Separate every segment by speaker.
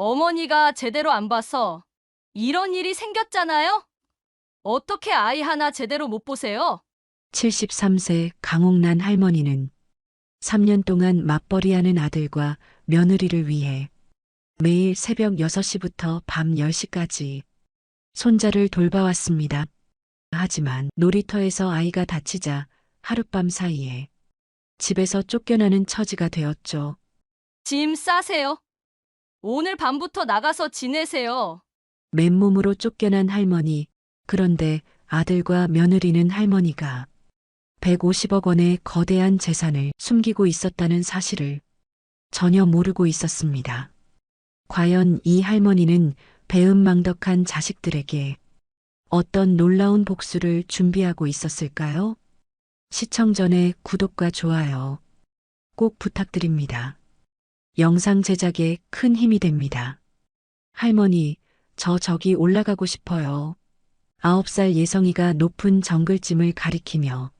Speaker 1: 어머니가 제대로 안 봐서 이런 일이 생겼잖아요? 어떻게 아이 하나 제대로 못 보세요?
Speaker 2: 73세 강옥란 할머니는 3년 동안 맞벌이하는 아들과 며느리를 위해 매일 새벽 6시부터 밤 10시까지 손자를 돌봐왔습니다. 하지만 놀이터에서 아이가 다치자 하룻밤 사이에 집에서 쫓겨나는 처지가 되었죠.
Speaker 1: 짐 싸세요. 오늘 밤부터 나가서 지내세요.
Speaker 2: 맨몸으로 쫓겨난 할머니. 그런데 아들과 며느리는 할머니가 150억 원의 거대한 재산을 숨기고 있었다는 사실을 전혀 모르고 있었습니다. 과연 이 할머니는 배은망덕한 자식들에게 어떤 놀라운 복수를 준비하고 있었을까요? 시청 전에 구독과 좋아요 꼭 부탁드립니다. 영상 제작에 큰 힘이 됩니다. 할머니, 저기 올라가고 싶어요. 9살 예성이가 높은 정글짐을 가리키며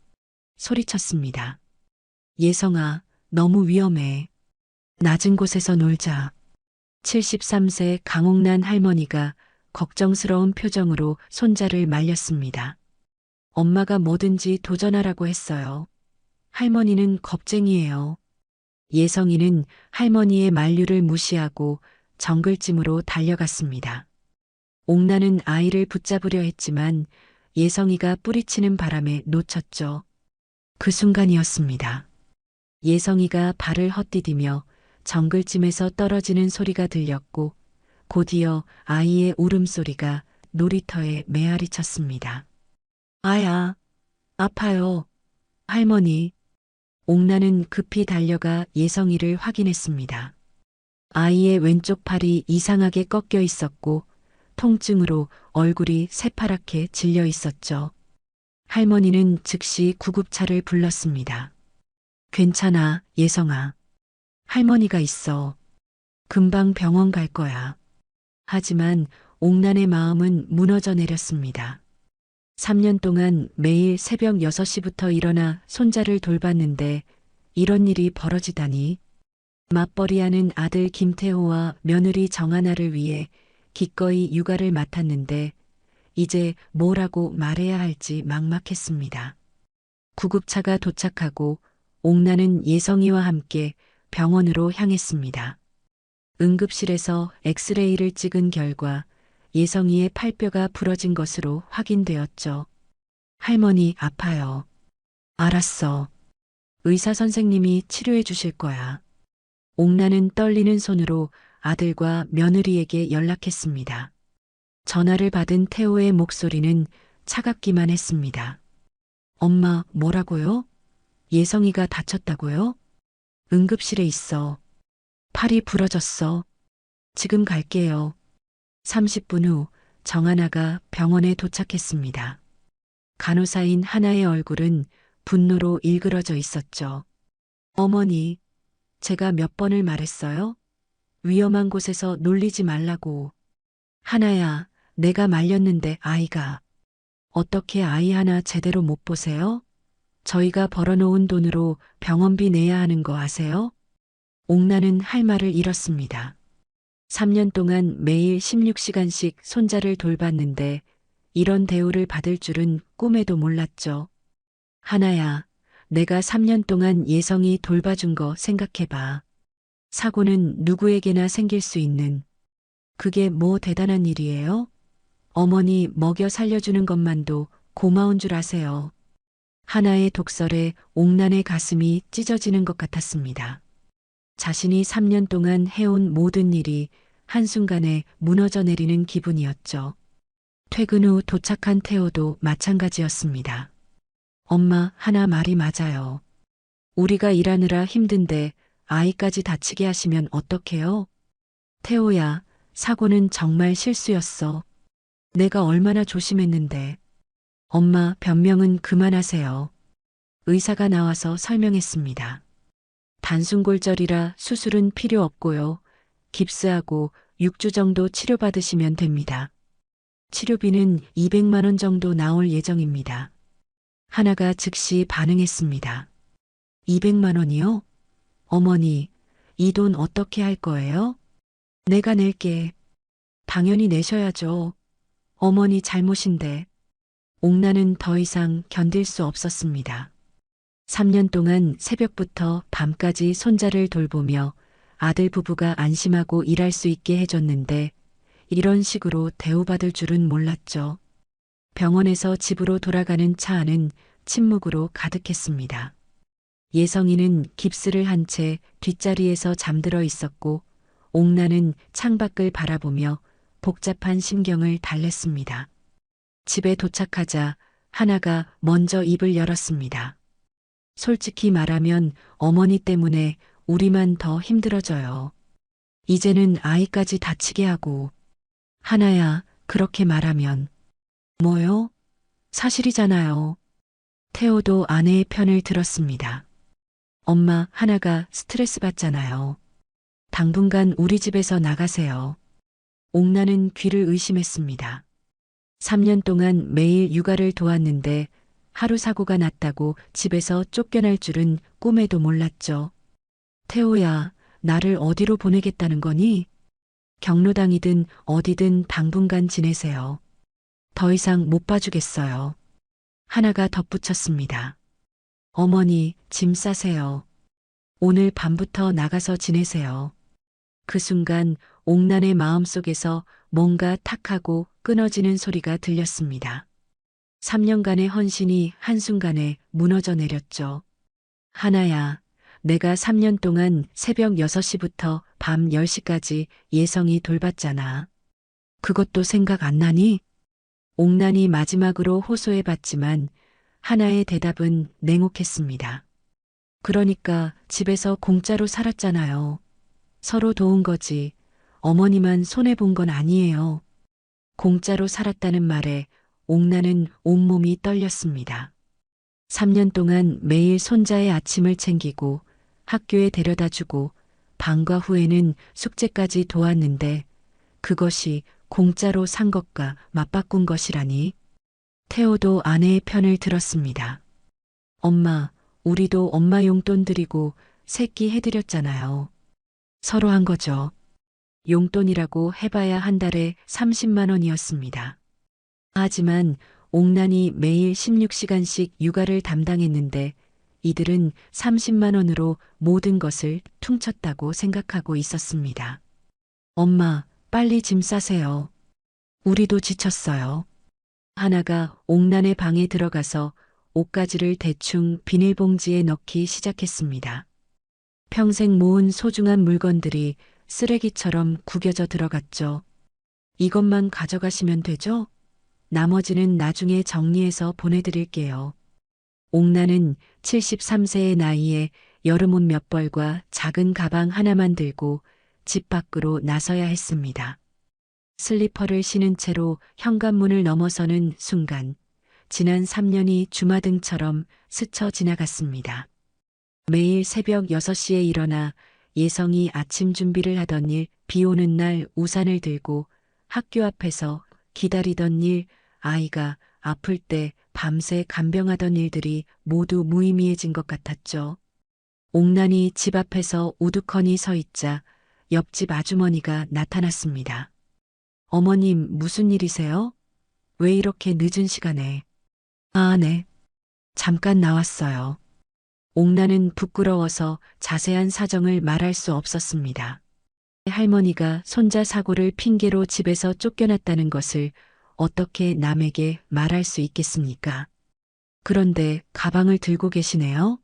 Speaker 2: 소리쳤습니다. 예성아, 너무 위험해. 낮은 곳에서 놀자. 73세 강옥란 할머니가 걱정스러운 표정으로 손자를 말렸습니다. 엄마가 뭐든지 도전하라고 했어요. 할머니는 겁쟁이에요. 예성이는 할머니의 만류를 무시하고 정글짐으로 달려갔습니다. 옥란은 아이를 붙잡으려 했지만 예성이가 뿌리치는 바람에 놓쳤죠. 그 순간이었습니다. 예성이가 발을 헛디디며 정글짐에서 떨어지는 소리가 들렸고 곧이어 아이의 울음소리가 놀이터에 메아리 쳤습니다. 아야, 아파요. 할머니. 옥란은 급히 달려가 예성이를 확인했습니다. 아이의 왼쪽 팔이 이상하게 꺾여 있었고 통증으로 얼굴이 새파랗게 질려 있었죠. 할머니는 즉시 구급차를 불렀습니다. 괜찮아, 예성아. 할머니가 있어. 금방 병원 갈 거야. 하지만 옥란의 마음은 무너져 내렸습니다. 3년 동안 매일 새벽 6시부터 일어나 손자를 돌봤는데 이런 일이 벌어지다니. 맞벌이하는 아들 김태호와 며느리 정하나를 위해 기꺼이 육아를 맡았는데 이제 뭐라고 말해야 할지 막막했습니다. 구급차가 도착하고 옥란은 예성이와 함께 병원으로 향했습니다. 응급실에서 엑스레이를 찍은 결과 예성이의 팔뼈가 부러진 것으로 확인되었죠. 할머니 아파요. 알았어. 의사 선생님이 치료해 주실 거야. 옥란은 떨리는 손으로 아들과 며느리에게 연락했습니다. 전화를 받은 태호의 목소리는 차갑기만 했습니다. 엄마, 뭐라고요? 예성이가 다쳤다고요? 응급실에 있어. 팔이 부러졌어. 지금 갈게요. 30분 후 정하나가 병원에 도착했습니다. 간호사인 하나의 얼굴은 분노로 일그러져 있었죠. 어머니, 제가 몇 번을 말했어요? 위험한 곳에서 놀리지 말라고. 하나야, 내가 말렸는데 아이가. 어떻게 아이 하나 제대로 못 보세요? 저희가 벌어놓은 돈으로 병원비 내야 하는 거 아세요? 옥란은 할 말을 잃었습니다. 3년 동안 매일 16시간씩 손자를 돌봤는데 이런 대우를 받을 줄은 꿈에도 몰랐죠. 하나야, 내가 3년 동안 예성이 돌봐준 거 생각해봐. 사고는 누구에게나 생길 수 있는. 그게 뭐 대단한 일이에요? 어머니 먹여 살려주는 것만도 고마운 줄 아세요. 하나의 독설에 옥란의 가슴이 찢어지는 것 같았습니다. 자신이 3년 동안 해온 모든 일이 한순간에 무너져 내리는 기분이었죠. 퇴근 후 도착한 태호도 마찬가지였습니다. 엄마, 하나 말이 맞아요. 우리가 일하느라 힘든데 아이까지 다치게 하시면 어떡해요? 태호야, 사고는 정말 실수였어. 내가 얼마나 조심했는데. 엄마, 변명은 그만하세요. 의사가 나와서 설명했습니다. 단순골절이라 수술은 필요 없고요. 깁스하고 6주 정도 치료받으시면 됩니다. 치료비는 200만 원 정도 나올 예정입니다. 하나가 즉시 반응했습니다. 200만 원이요? 어머니, 이 돈 어떻게 할 거예요? 내가 낼게. 당연히 내셔야죠. 어머니 잘못인데. 옥나는 더 이상 견딜 수 없었습니다. 3년 동안 새벽부터 밤까지 손자를 돌보며 아들 부부가 안심하고 일할 수 있게 해줬는데 이런 식으로 대우받을 줄은 몰랐죠. 병원에서 집으로 돌아가는 차 안은 침묵으로 가득했습니다. 예성이는 깁스를 한 채 뒷자리에서 잠들어 있었고 옥나는 창밖을 바라보며 복잡한 심경을 달랬습니다. 집에 도착하자 하나가 먼저 입을 열었습니다. 솔직히 말하면 어머니 때문에 우리만 더 힘들어져요. 이제는 아이까지 다치게 하고. 하나야, 그렇게 말하면. 뭐요? 사실이잖아요. 태호도 아내의 편을 들었습니다. 엄마, 하나가 스트레스 받잖아요. 당분간 우리 집에서 나가세요. 옥나는 귀를 의심했습니다. 3년 동안 매일 육아를 도왔는데 하루 사고가 났다고 집에서 쫓겨날 줄은 꿈에도 몰랐죠. 태호야, 나를 어디로 보내겠다는 거니? 경로당이든 어디든 당분간 지내세요. 더 이상 못 봐주겠어요. 하나가 덧붙였습니다. 어머니, 짐 싸세요. 오늘 밤부터 나가서 지내세요. 그 순간 옥난의 마음속에서 뭔가 탁하고 끊어지는 소리가 들렸습니다. 3년간의 헌신이 한순간에 무너져 내렸죠. 하나야, 내가 3년 동안 새벽 6시부터 밤 10시까지 예성이 돌봤잖아. 그것도 생각 안 나니? 옥난이 마지막으로 호소해봤지만 하나의 대답은 냉혹했습니다. 그러니까 집에서 공짜로 살았잖아요. 서로 도운 거지. 어머니만 손해본 건 아니에요. 공짜로 살았다는 말에 옥나는 온몸이 떨렸습니다. 3년 동안 매일 손자의 아침을 챙기고 학교에 데려다 주고 방과 후에는 숙제까지 도왔는데 그것이 공짜로 산 것과 맞바꾼 것이라니. 태호도 아내의 편을 들었습니다. 엄마, 우리도 엄마 용돈 드리고 새끼 해드렸잖아요. 서로 한 거죠. 용돈이라고 해봐야 한 달에 30만 원이었습니다. 하지만 옥난이 매일 16시간씩 육아를 담당했는데 이들은 30만 원으로 모든 것을 퉁쳤다고 생각하고 있었습니다. 엄마, 빨리 짐 싸세요. 우리도 지쳤어요. 하나가 옥난의 방에 들어가서 옷가지를 대충 비닐봉지에 넣기 시작했습니다. 평생 모은 소중한 물건들이 쓰레기처럼 구겨져 들어갔죠. 이것만 가져가시면 되죠? 나머지는 나중에 정리해서 보내드릴게요. 옥나는 73세의 나이에 여름옷 몇 벌과 작은 가방 하나만 들고 집 밖으로 나서야 했습니다. 슬리퍼를 신은 채로 현관문을 넘어서는 순간 지난 3년이 주마등처럼 스쳐 지나갔습니다. 매일 새벽 6시에 일어나 예성이 아침 준비를 하던 일, 비 오는 날 우산을 들고 학교 앞에서 기다리던 일, 아이가 아플 때 밤새 간병하던 일들이 모두 무의미해진 것 같았죠. 옥난이 집 앞에서 우두커니 서 있자 옆집 아주머니가 나타났습니다. 어머님, 무슨 일이세요? 왜 이렇게 늦은 시간에? 아, 네. 잠깐 나왔어요. 옥난은 부끄러워서 자세한 사정을 말할 수 없었습니다. 할머니가 손자 사고를 핑계로 집에서 쫓겨났다는 것을 어떻게 남에게 말할 수 있겠습니까? 그런데 가방을 들고 계시네요?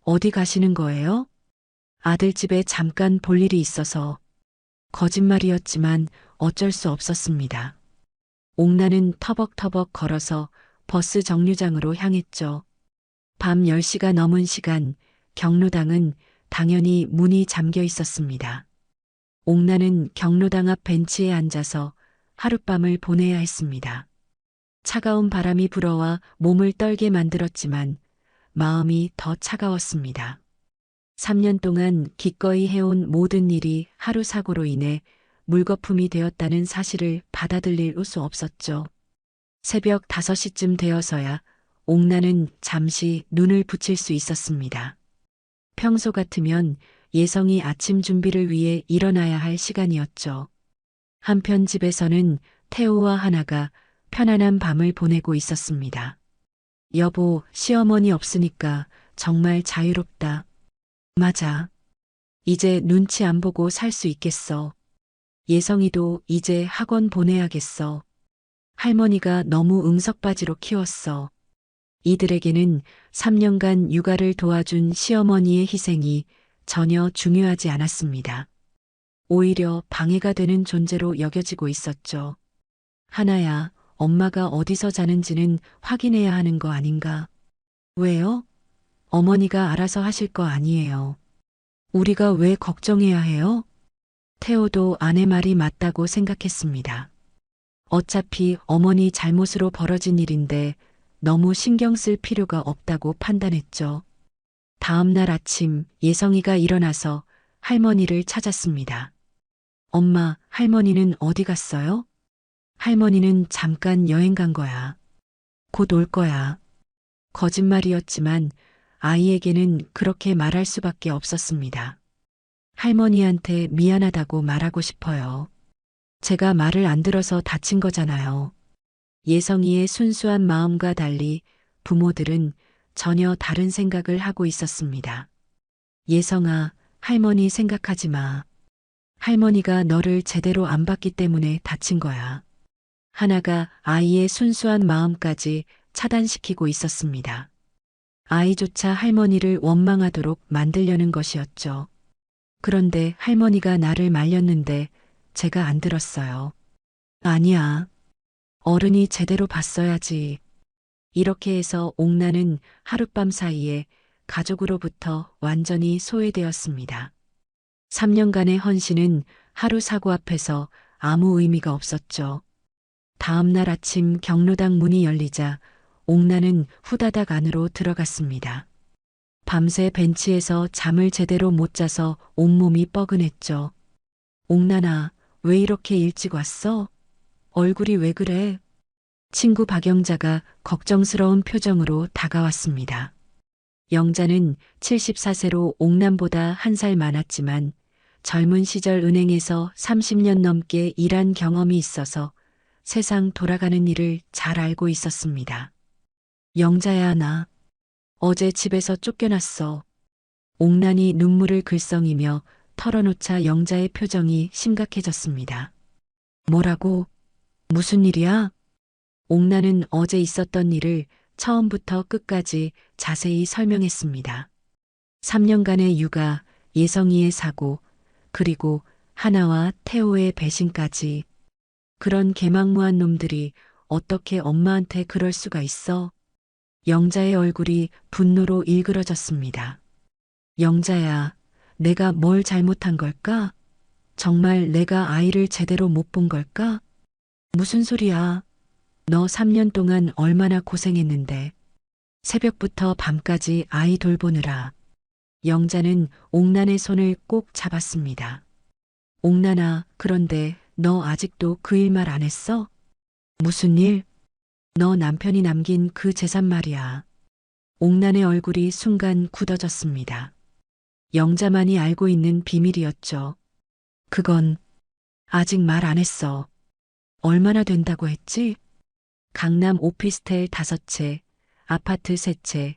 Speaker 2: 어디 가시는 거예요? 아들 집에 잠깐 볼 일이 있어서. 거짓말이었지만 어쩔 수 없었습니다. 옥나는 터벅터벅 걸어서 버스 정류장으로 향했죠. 밤 10시가 넘은 시간 경로당은 당연히 문이 잠겨 있었습니다. 옥나는 경로당 앞 벤치에 앉아서 하룻밤을 보내야 했습니다. 차가운 바람이 불어와 몸을 떨게 만들었지만 마음이 더 차가웠습니다. 3년 동안 기꺼이 해온 모든 일이 하루 사고로 인해 물거품이 되었다는 사실을 받아들일 수 없었죠. 새벽 5시쯤 되어서야 옥나는 잠시 눈을 붙일 수 있었습니다. 평소 같으면 예성이 아침 준비를 위해 일어나야 할 시간이었죠. 한편 집에서는 태호와 하나가 편안한 밤을 보내고 있었습니다. 여보, 시어머니 없으니까 정말 자유롭다. 맞아. 이제 눈치 안 보고 살 수 있겠어. 예성이도 이제 학원 보내야겠어. 할머니가 너무 응석바지로 키웠어. 이들에게는 3년간 육아를 도와준 시어머니의 희생이 전혀 중요하지 않았습니다. 오히려 방해가 되는 존재로 여겨지고 있었죠. 하나야, 엄마가 어디서 자는지는 확인해야 하는 거 아닌가? 왜요? 어머니가 알아서 하실 거 아니에요. 우리가 왜 걱정해야 해요? 태호도 아내 말이 맞다고 생각했습니다. 어차피 어머니 잘못으로 벌어진 일인데 너무 신경 쓸 필요가 없다고 판단했죠. 다음 날 아침 예성이가 일어나서 할머니를 찾았습니다. 엄마, 할머니는 어디 갔어요? 할머니는 잠깐 여행 간 거야. 곧 올 거야. 거짓말이었지만 아이에게는 그렇게 말할 수밖에 없었습니다. 할머니한테 미안하다고 말하고 싶어요. 제가 말을 안 들어서 다친 거잖아요. 예성이의 순수한 마음과 달리 부모들은 전혀 다른 생각을 하고 있었습니다. 예성아, 할머니 생각하지 마. 할머니가 너를 제대로 안 봤기 때문에 다친 거야. 하나가 아이의 순수한 마음까지 차단시키고 있었습니다. 아이조차 할머니를 원망하도록 만들려는 것이었죠. 그런데 할머니가 나를 말렸는데 제가 안 들었어요. 아니야. 어른이 제대로 봤어야지. 이렇게 해서 옥나는 하룻밤 사이에 가족으로부터 완전히 소외되었습니다. 3년간의 헌신은 하루 사고 앞에서 아무 의미가 없었죠. 다음 날 아침 경로당 문이 열리자 옥나는 후다닥 안으로 들어갔습니다. 밤새 벤치에서 잠을 제대로 못 자서 온몸이 뻐근했죠. 옥나나, 왜 이렇게 일찍 왔어? 얼굴이 왜 그래? 친구 박영자가 걱정스러운 표정으로 다가왔습니다. 영자는 74세로 옥남보다 한 살 많았지만 젊은 시절 은행에서 30년 넘게 일한 경험이 있어서 세상 돌아가는 일을 잘 알고 있었습니다. 영자야, 나 어제 집에서 쫓겨났어. 옥난이 눈물을 글썽이며 털어놓자 영자의 표정이 심각해졌습니다. 뭐라고? 무슨 일이야? 옥난은 어제 있었던 일을 처음부터 끝까지 자세히 설명했습니다. 3년간의 육아, 예성이의 사고, 그리고 하나와 태호의 배신까지. 그런 개망무한 놈들이 어떻게 엄마한테 그럴 수가 있어? 영자의 얼굴이 분노로 일그러졌습니다. 영자야, 내가 뭘 잘못한 걸까? 정말 내가 아이를 제대로 못 본 걸까? 무슨 소리야? 너 3년 동안 얼마나 고생했는데. 새벽부터 밤까지 아이 돌보느라. 영자는 옥난의 손을 꼭 잡았습니다. 옥난아, 그런데 너 아직도 그 일 말 안 했어? 무슨 일? 너 남편이 남긴 그 재산 말이야. 옥난의 얼굴이 순간 굳어졌습니다. 영자만이 알고 있는 비밀이었죠. 그건 아직 말 안 했어. 얼마나 된다고 했지? 강남 오피스텔 5채, 아파트 3채,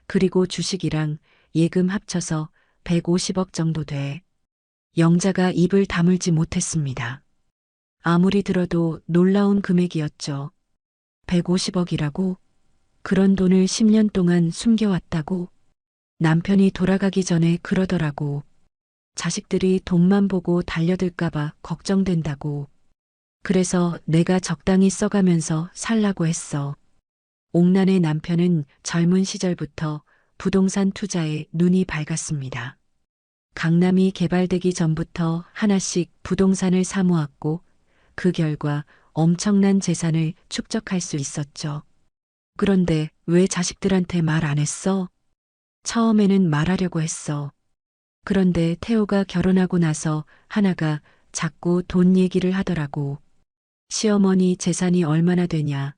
Speaker 2: 그리고 주식이랑 예금 합쳐서 150억 정도 돼. 영자가 입을 다물지 못했습니다. 아무리 들어도 놀라운 금액이었죠. 150억이라고? 그런 돈을 10년 동안 숨겨왔다고? 남편이 돌아가기 전에 그러더라고. 자식들이 돈만 보고 달려들까봐 걱정된다고. 그래서 내가 적당히 써가면서 살라고 했어. 옥난의 남편은 젊은 시절부터 부동산 투자에 눈이 밝았습니다. 강남이 개발되기 전부터 하나씩 부동산을 사모았고 그 결과 엄청난 재산을 축적할 수 있었죠. 그런데 왜 자식들한테 말 안 했어? 처음에는 말하려고 했어. 그런데 태호가 결혼하고 나서 하나가 자꾸 돈 얘기를 하더라고. 시어머니 재산이 얼마나 되냐?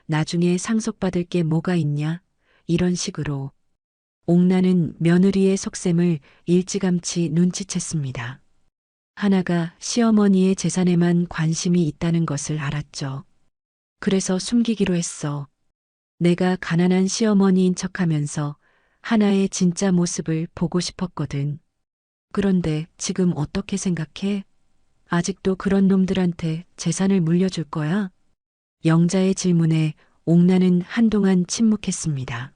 Speaker 2: 나중에 상속받을 게 뭐가 있냐? 이런 식으로. 옥나는 며느리의 속셈을 일찌감치 눈치챘습니다. 하나가 시어머니의 재산에만 관심이 있다는 것을 알았죠. 그래서 숨기기로 했어. 내가 가난한 시어머니인 척하면서 하나의 진짜 모습을 보고 싶었거든. 그런데 지금 어떻게 생각해? 아직도 그런 놈들한테 재산을 물려줄 거야? 영자의 질문에 옥나는 한동안 침묵했습니다.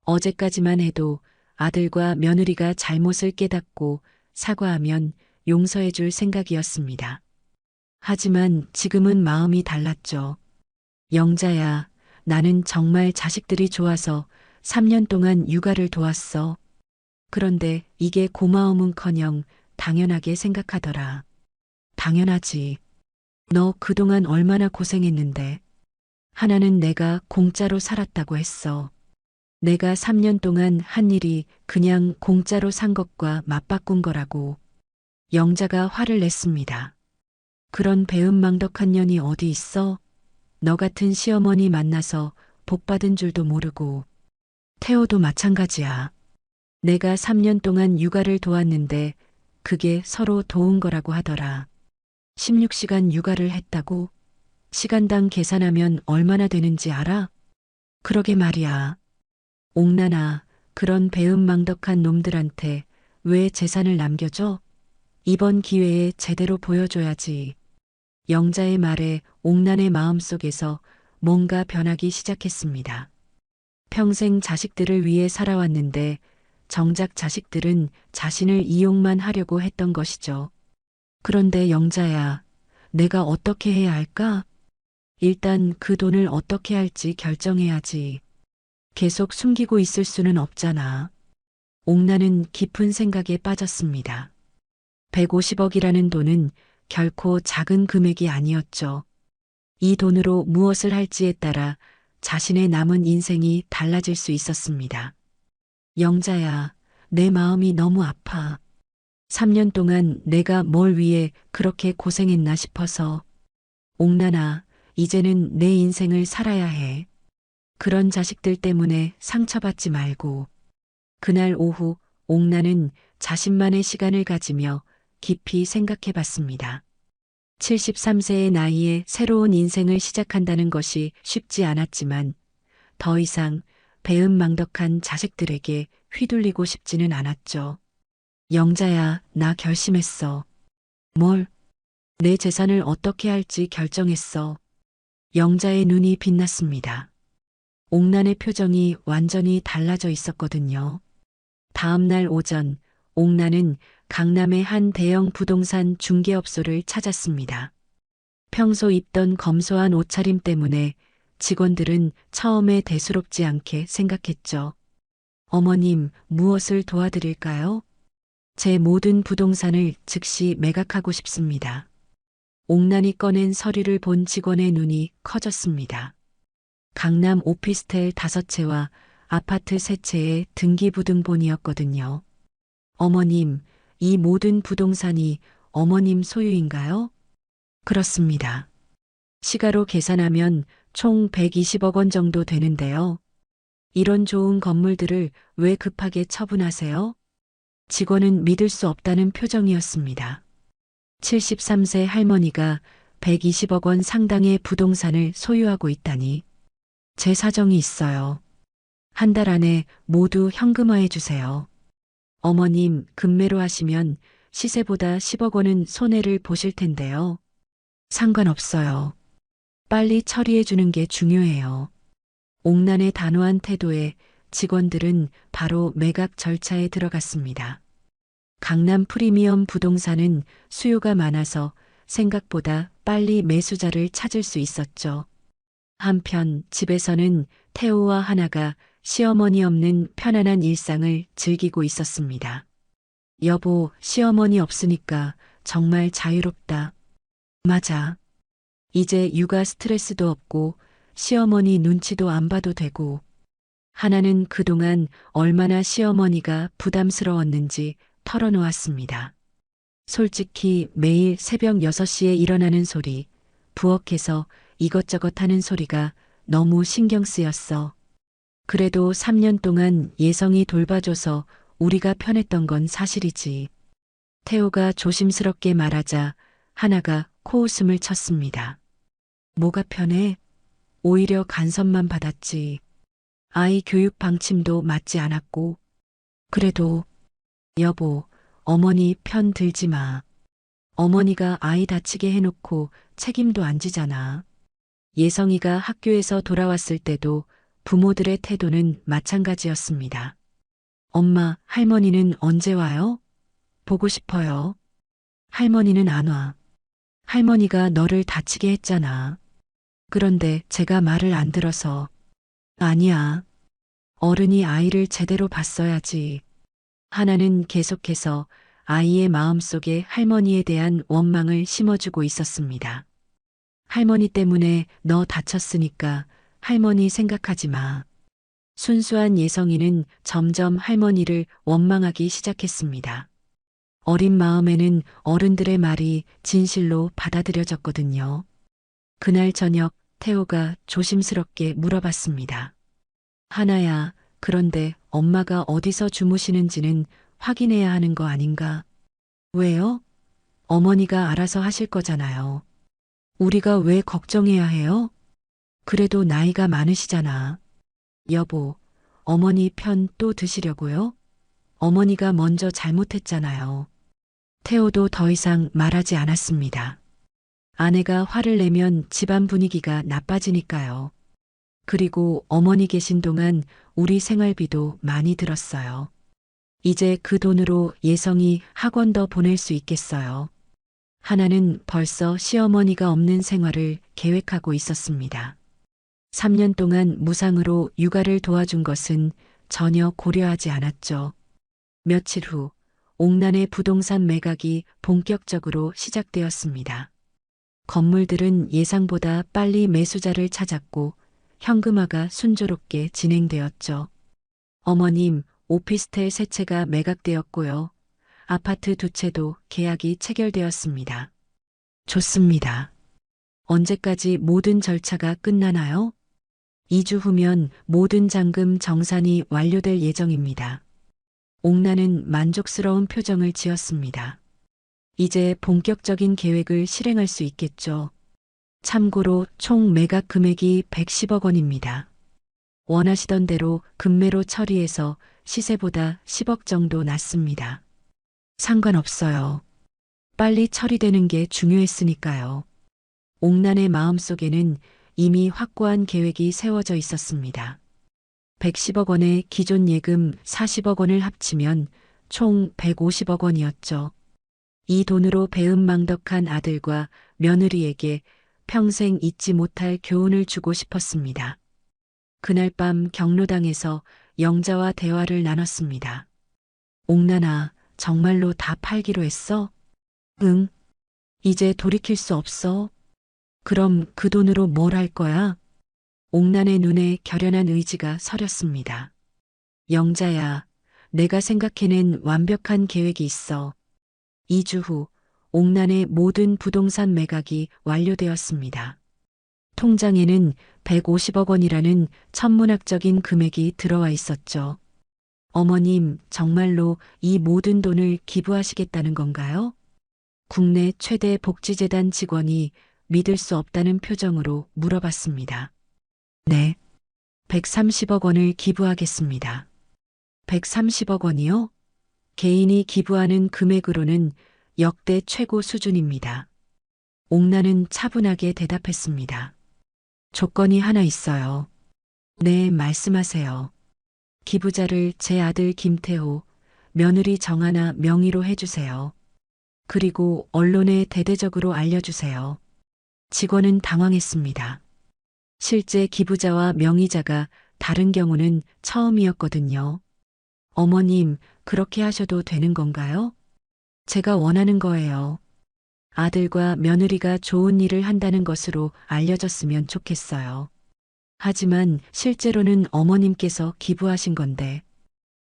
Speaker 2: 어제까지만 해도 아들과 며느리가 잘못을 깨닫고 사과하면 용서해 줄 생각이었습니다. 하지만 지금은 마음이 달랐죠. 영자야, 나는 정말 자식들이 좋아서 3년 동안 육아를 도왔어. 그런데 이게 고마움은커녕 당연하게 생각하더라. 당연하지. 너 그동안 얼마나 고생했는데. 하나는 내가 공짜로 살았다고 했어. 내가 3년 동안 한 일이 그냥 공짜로 산 것과 맞바꾼 거라고. 영자가 화를 냈습니다. 그런 배은망덕한 년이 어디 있어? 너 같은 시어머니 만나서 복 받은 줄도 모르고. 태호도 마찬가지야. 내가 3년 동안 육아를 도왔는데 그게 서로 도운 거라고 하더라. 16시간 육아를 했다고? 시간당 계산하면 얼마나 되는지 알아? 그러게 말이야. 옥나나, 그런 배은망덕한 놈들한테 왜 재산을 남겨줘? 이번 기회에 제대로 보여줘야지. 영자의 말에 옥난의 마음속에서 뭔가 변하기 시작했습니다. 평생 자식들을 위해 살아왔는데 정작 자식들은 자신을 이용만 하려고 했던 것이죠. 그런데 영자야, 내가 어떻게 해야 할까? 일단 그 돈을 어떻게 할지 결정해야지. 계속 숨기고 있을 수는 없잖아. 옥나는 깊은 생각에 빠졌습니다. 150억이라는 돈은 결코 작은 금액이 아니었죠. 이 돈으로 무엇을 할지에 따라 자신의 남은 인생이 달라질 수 있었습니다. 영자야, 내 마음이 너무 아파. 3년 동안 내가 뭘 위해 그렇게 고생했나 싶어서. 옥나나, 이제는 내 인생을 살아야 해. 그런 자식들 때문에 상처받지 말고. 그날 오후 옥나는 자신만의 시간을 가지며 깊이 생각해 봤습니다. 73세의 나이에 새로운 인생을 시작한다는 것이 쉽지 않았지만 더 이상 배은망덕한 자식들에게 휘둘리고 싶지는 않았죠. 영자야, 나 결심했어. 뭘? 내 재산을 어떻게 할지 결정했어. 영자의 눈이 빛났습니다. 옥난의 표정이 완전히 달라져 있었거든요. 다음 날 오전, 옥난은 강남의 한 대형 부동산 중개업소를 찾았습니다. 평소 입던 검소한 옷차림 때문에 직원들은 처음에 대수롭지 않게 생각했죠. 어머님, 무엇을 도와드릴까요? 제 모든 부동산을 즉시 매각하고 싶습니다. 옥난이 꺼낸 서류를 본 직원의 눈이 커졌습니다. 강남 오피스텔 5채와 아파트 3채의 등기부등본이었거든요. 어머님, 이 모든 부동산이 어머님 소유인가요? 그렇습니다. 시가로 계산하면 총 120억 원 정도 되는데요. 이런 좋은 건물들을 왜 급하게 처분하세요? 직원은 믿을 수 없다는 표정이었습니다. 73세 할머니가 120억 원 상당의 부동산을 소유하고 있다니. 제 사정이 있어요. 한 달 안에 모두 현금화해 주세요. 어머님, 금매로 하시면 시세보다 10억 원은 손해를 보실 텐데요. 상관없어요. 빨리 처리해 주는 게 중요해요. 옥난의 단호한 태도에 직원들은 바로 매각 절차에 들어갔습니다. 강남 프리미엄 부동산은 수요가 많아서 생각보다 빨리 매수자를 찾을 수 있었죠. 한편 집에서는 태호와 하나가 시어머니 없는 편안한 일상을 즐기고 있었습니다. 여보, 시어머니 없으니까 정말 자유롭다. 맞아. 이제 육아 스트레스도 없고 시어머니 눈치도 안 봐도 되고. 하나는 그동안 얼마나 시어머니가 부담스러웠는지 털어놓았습니다. 솔직히 매일 새벽 6시에 일어나는 소리, 부엌에서 이것저것 하는 소리가 너무 신경 쓰였어. 그래도 3년 동안 예성이 돌봐줘서 우리가 편했던 건 사실이지. 태호가 조심스럽게 말하자 하나가 코웃음을 쳤습니다. 뭐가 편해? 오히려 간섭만 받았지. 아이 교육 방침도 맞지 않았고. 그래도 여보, 어머니 편 들지 마. 어머니가 아이 다치게 해놓고 책임도 안 지잖아. 예성이가 학교에서 돌아왔을 때도 부모들의 태도는 마찬가지였습니다. 엄마, 할머니는 언제 와요? 보고 싶어요. 할머니는 안 와. 할머니가 너를 다치게 했잖아. 그런데 제가 말을 안 들어서. 아니야. 어른이 아이를 제대로 봤어야지. 하나는 계속해서 아이의 마음속에 할머니에 대한 원망을 심어주고 있었습니다. 할머니 때문에 너 다쳤으니까 할머니 생각하지 마. 순수한 예성이는 점점 할머니를 원망하기 시작했습니다. 어린 마음에는 어른들의 말이 진실로 받아들여졌거든요. 그날 저녁 태호가 조심스럽게 물어봤습니다. 하나야, 그런데 엄마가 어디서 주무시는지는 확인해야 하는 거 아닌가? 왜요? 어머니가 알아서 하실 거잖아요. 우리가 왜 걱정해야 해요? 그래도 나이가 많으시잖아. 여보, 어머니 편 또 드시려고요? 어머니가 먼저 잘못했잖아요. 태호도 더 이상 말하지 않았습니다. 아내가 화를 내면 집안 분위기가 나빠지니까요. 그리고 어머니 계신 동안 우리 생활비도 많이 들었어요. 이제 그 돈으로 예성이 학원 더 보낼 수 있겠어요. 하나는 벌써 시어머니가 없는 생활을 계획하고 있었습니다. 3년 동안 무상으로 육아를 도와준 것은 전혀 고려하지 않았죠. 며칠 후 옥란의 부동산 매각이 본격적으로 시작되었습니다. 건물들은 예상보다 빨리 매수자를 찾았고 현금화가 순조롭게 진행되었죠. 어머님, 오피스텔 세 채가 매각되었고요. 아파트 두 채도 계약이 체결되었습니다. 좋습니다. 언제까지 모든 절차가 끝나나요? 2주 후면 모든 잔금 정산이 완료될 예정입니다. 옥란은 만족스러운 표정을 지었습니다. 이제 본격적인 계획을 실행할 수 있겠죠. 참고로 총 매각 금액이 110억 원입니다. 원하시던 대로 금매로 처리해서 시세보다 10억 정도 낮습니다. 상관없어요. 빨리 처리되는 게 중요했으니까요. 옥란의 마음속에는 이미 확고한 계획이 세워져 있었습니다. 110억 원의 기존 예금 40억 원을 합치면 총 150억 원이었죠. 이 돈으로 배은망덕한 아들과 며느리에게 평생 잊지 못할 교훈을 주고 싶었습니다. 그날 밤 경로당에서 영자와 대화를 나눴습니다. 옥란아, 정말로 다 팔기로 했어? 응. 이제 돌이킬 수 없어. 그럼 그 돈으로 뭘 할 거야? 옥란의 눈에 결연한 의지가 서렸습니다. 영자야, 내가 생각해낸 완벽한 계획이 있어. 2주 후 옥란의 모든 부동산 매각이 완료되었습니다. 통장에는 150억 원이라는 천문학적인 금액이 들어와 있었죠. 어머님, 정말로 이 모든 돈을 기부하시겠다는 건가요? 국내 최대 복지재단 직원이 믿을 수 없다는 표정으로 물어봤습니다. 네. 130억 원을 기부하겠습니다. 130억 원이요? 개인이 기부하는 금액으로는 역대 최고 수준입니다. 옥란은 차분하게 대답했습니다. 조건이 하나 있어요. 네, 말씀하세요. 기부자를 제 아들 김태호, 며느리 정하나 명의로 해주세요. 그리고 언론에 대대적으로 알려주세요. 직원은 당황했습니다. 실제 기부자와 명의자가 다른 경우는 처음이었거든요. 어머님, 그렇게 하셔도 되는 건가요? 제가 원하는 거예요. 아들과 며느리가 좋은 일을 한다는 것으로 알려졌으면 좋겠어요. 하지만 실제로는 어머님께서 기부하신 건데,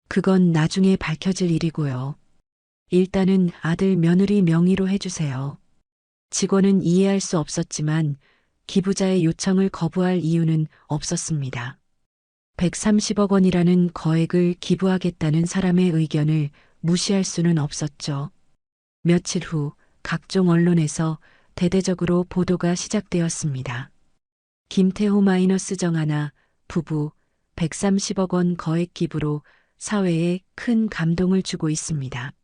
Speaker 2: 그건 나중에 밝혀질 일이고요. 일단은 아들 며느리 명의로 해주세요. 직원은 이해할 수 없었지만 기부자의 요청을 거부할 이유는 없었습니다. 130억 원이라는 거액을 기부하겠다는 사람의 의견을 무시할 수는 없었죠. 며칠 후 각종 언론에서 대대적으로 보도가 시작되었습니다. 김태호 마이너스 정하나 부부 130억 원 거액 기부로 사회에 큰 감동을 주고 있습니다.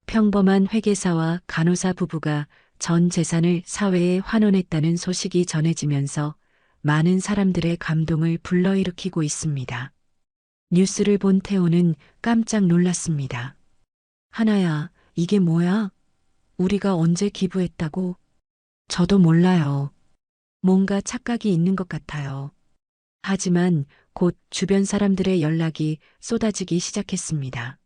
Speaker 2: 평범한 회계사와 간호사 부부가 전 재산을 사회에 환원했다는 소식이 전해지면서 많은 사람들의 감동을 불러일으키고 있습니다. 뉴스를 본 태호는 깜짝 놀랐습니다. 하나야, 이게 뭐야? 우리가 언제 기부했다고? 저도 몰라요. 뭔가 착각이 있는 것 같아요. 하지만 곧 주변 사람들의 연락이 쏟아지기 시작했습니다.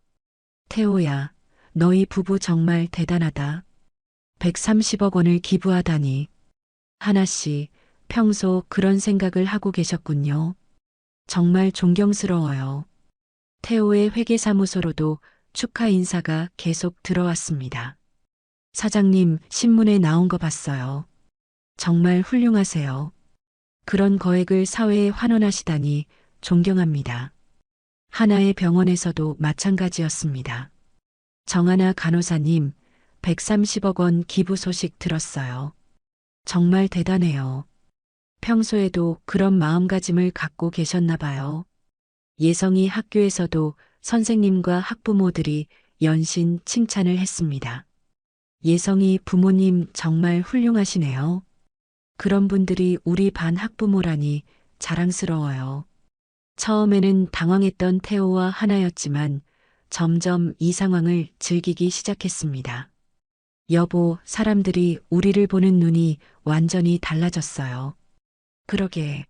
Speaker 2: 태호야, 너희 부부 정말 대단하다. 130억 원을 기부하다니. 하나씨, 평소 그런 생각을 하고 계셨군요. 정말 존경스러워요. 태호의 회계사무소로도 축하 인사가 계속 들어왔습니다. 사장님, 신문에 나온 거 봤어요. 정말 훌륭하세요. 그런 거액을 사회에 환원하시다니 존경합니다. 하나의 병원에서도 마찬가지였습니다. 정하나 간호사님, 130억 원 기부 소식 들었어요. 정말 대단해요. 평소에도 그런 마음가짐을 갖고 계셨나 봐요. 예성이 학교에서도 선생님과 학부모들이 연신 칭찬을 했습니다. 예성이 부모님 정말 훌륭하시네요. 그런 분들이 우리 반 학부모라니 자랑스러워요. 처음에는 당황했던 태호와 하나였지만 점점 이 상황을 즐기기 시작했습니다. 여보, 사람들이 우리를 보는 눈이 완전히 달라졌어요. 그러게.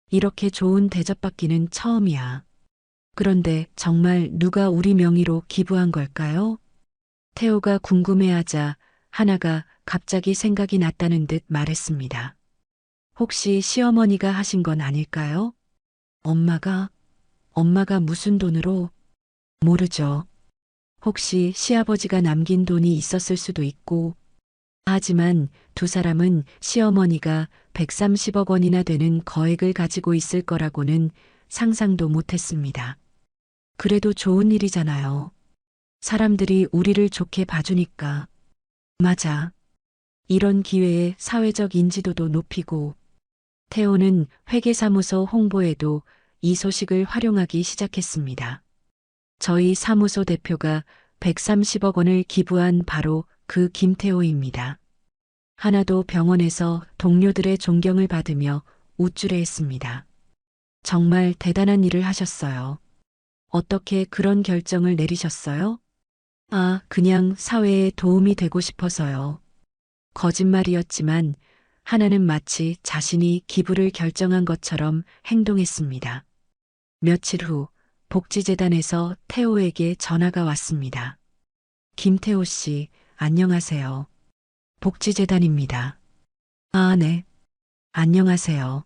Speaker 2: 이렇게 좋은 대접받기는 처음이야. 그런데 정말 누가 우리 명의로 기부한 걸까요? 태호가 궁금해하자 하나가 갑자기 생각이 났다는 듯 말했습니다. 혹시 시어머니가 하신 건 아닐까요? 엄마가 무슨 돈으로? 모르죠. 혹시 시아버지가 남긴 돈이 있었을 수도 있고. 하지만 두 사람은 시어머니가 130억 원이나 되는 거액을 가지고 있을 거라고는 상상도 못했습니다. 그래도 좋은 일이잖아요. 사람들이 우리를 좋게 봐주니까. 맞아. 이런 기회에 사회적 인지도도 높이고. 태호는 회계사무소 홍보에도 이 소식을 활용하기 시작했습니다. 저희 사무소 대표가 130억 원을 기부한 바로 그 김태호입니다. 하나도 병원에서 동료들의 존경을 받으며 우쭐해했습니다. 정말 대단한 일을 하셨어요. 어떻게 그런 결정을 내리셨어요? 아, 그냥 사회에 도움이 되고 싶어서요. 거짓말이었지만 하나는 마치 자신이 기부를 결정한 것처럼 행동했습니다. 며칠 후 복지재단에서 태호에게 전화가 왔습니다. 김태호 씨, 안녕하세요. 복지재단입니다. 아, 네. 안녕하세요.